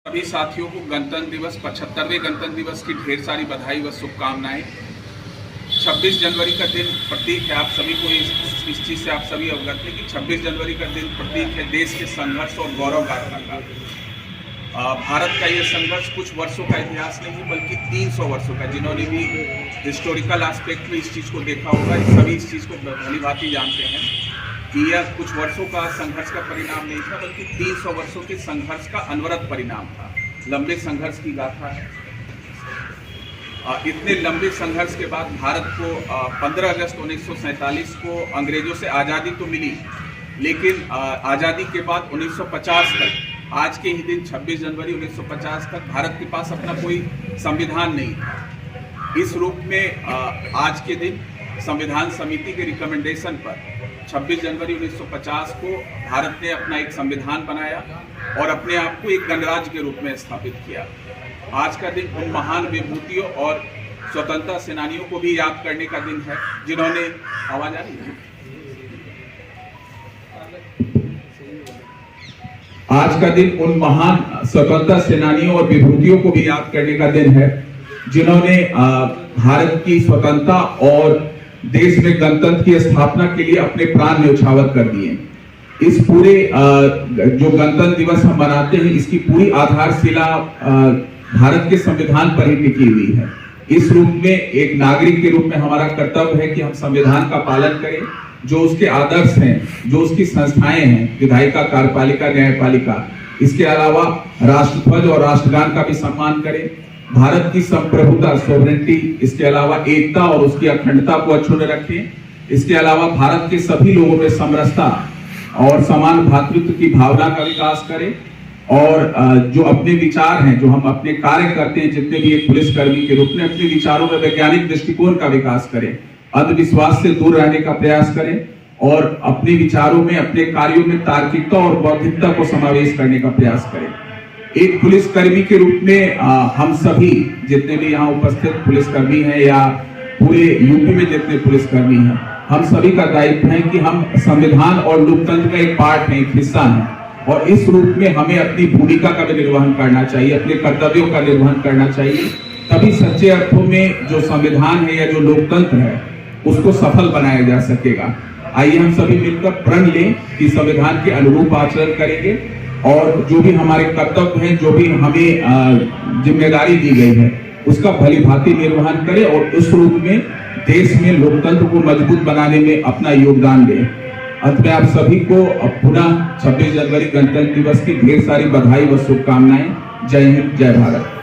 सभी साथियों को गणतंत्र दिवस 75वें गणतंत्र दिवस की ढेर सारी बधाई व शुभकामनाएं। 26 जनवरी का दिन प्रतीक है, आप सभी को इस चीज़ से आप सभी अवगत हैं कि 26 जनवरी का दिन प्रतीक है देश के संघर्ष और गौरव गाथा का। भारत का ये संघर्ष कुछ वर्षों का इतिहास नहीं बल्कि 300 वर्षों का। जिन्होंने भी हिस्टोरिकल एस्पेक्ट में इस चीज़ को देखा होगा, सभी इस चीज़ को भली भांति जानते हैं कि यह कुछ वर्षों का संघर्ष का परिणाम नहीं था बल्कि 300 वर्षों के संघर्ष का अनवरत परिणाम था। लंबे संघर्ष की गाथा है। इतने लंबे संघर्ष के बाद भारत को 15 अगस्त 1947 को अंग्रेजों से आज़ादी तो मिली, लेकिन आज़ादी के बाद 1950 तक, आज के ही दिन 26 जनवरी 1950 तक भारत के पास अपना कोई संविधान नहीं था। इस रूप में आज के दिन संविधान समिति के रिकमेंडेशन पर 26 जनवरी 1950 को भारत ने अपना एक संविधान बनाया और अपने आप को एक गणराज्य के रूप में स्थापित किया। आज का दिन उन महान विभूतियों और स्वतंत्रता सेनानियों को भी याद करने का दिन है जिन्होंने, आवाज आ रही है, आज का दिन उन महान स्वतंत्रता सेनानियों और विभूतियों को भी याद करने का दिन है जिन्होंने भारत की स्वतंत्रता और देश में गणतंत्र की स्थापना के लिए अपने प्राण न्यौछावर कर दिए। इस पूरे जो गणतंत्र दिवस हम मनाते हैं, इसकी पूरी आधारशिला भारत के संविधान पर ही टिकी हुई है। इस रूप में एक नागरिक के रूप में हमारा कर्तव्य है कि हम संविधान का पालन करें, जो उसके आदर्श हैं, जो उसकी संस्थाएं हैं, विधायिका, कार्यपालिका, न्यायपालिका, इसके अलावा राष्ट्रध्वज और राष्ट्रगान का भी सम्मान करें। भारत की संप्रभुता, सोवरेनिटी, इसके अलावा एकता और उसकी अखंडता को अक्षुण्ण रखें। इसके अलावा भारत के सभी लोगों में समरसता और समान भ्रातृत्व की भावना का विकास करें और जो अपने विचार हैं, जो हम अपने कार्य करते हैं, जितने भी एक पुलिसकर्मी के रूप में अपने विचारों में वैज्ञानिक दृष्टिकोण का विकास करें, अंधविश्वास से दूर रहने का प्रयास करें और अपने विचारों में, अपने कार्यों में तार्किकता और बौद्धिकता को समावेश करने का प्रयास करें। एक पुलिसकर्मी के रूप में हम सभी जितने भी यहाँ उपस्थित पुलिसकर्मी हैं या पूरे यूपी में जितने पुलिसकर्मी हैं, हम सभी का दायित्व है कि हम संविधान और लोकतंत्र का एक पार्ट हैं, एक हिस्सा हैं और इस रूप में हमें अपनी भूमिका का भी निर्वहन करना चाहिए, अपने कर्तव्यों का निर्वहन करना चाहिए। तभी सच्चे अर्थों में जो संविधान है या जो लोकतंत्र है उसको सफल बनाया जा सकेगा। आइए हम सभी मिलकर प्रण लें कि संविधान के अनुरूप आचरण करेंगे और जो भी हमारे कर्तव्य हैं, जो भी हमें जिम्मेदारी दी गई है, उसका भली भांति निर्वहन करें और उस रूप में देश में लोकतंत्र को मजबूत बनाने में अपना योगदान दें। अंत में आप सभी को पुनः 26 जनवरी गणतंत्र दिवस की ढेर सारी बधाई व शुभकामनाएं। जय हिंद, जय भारत।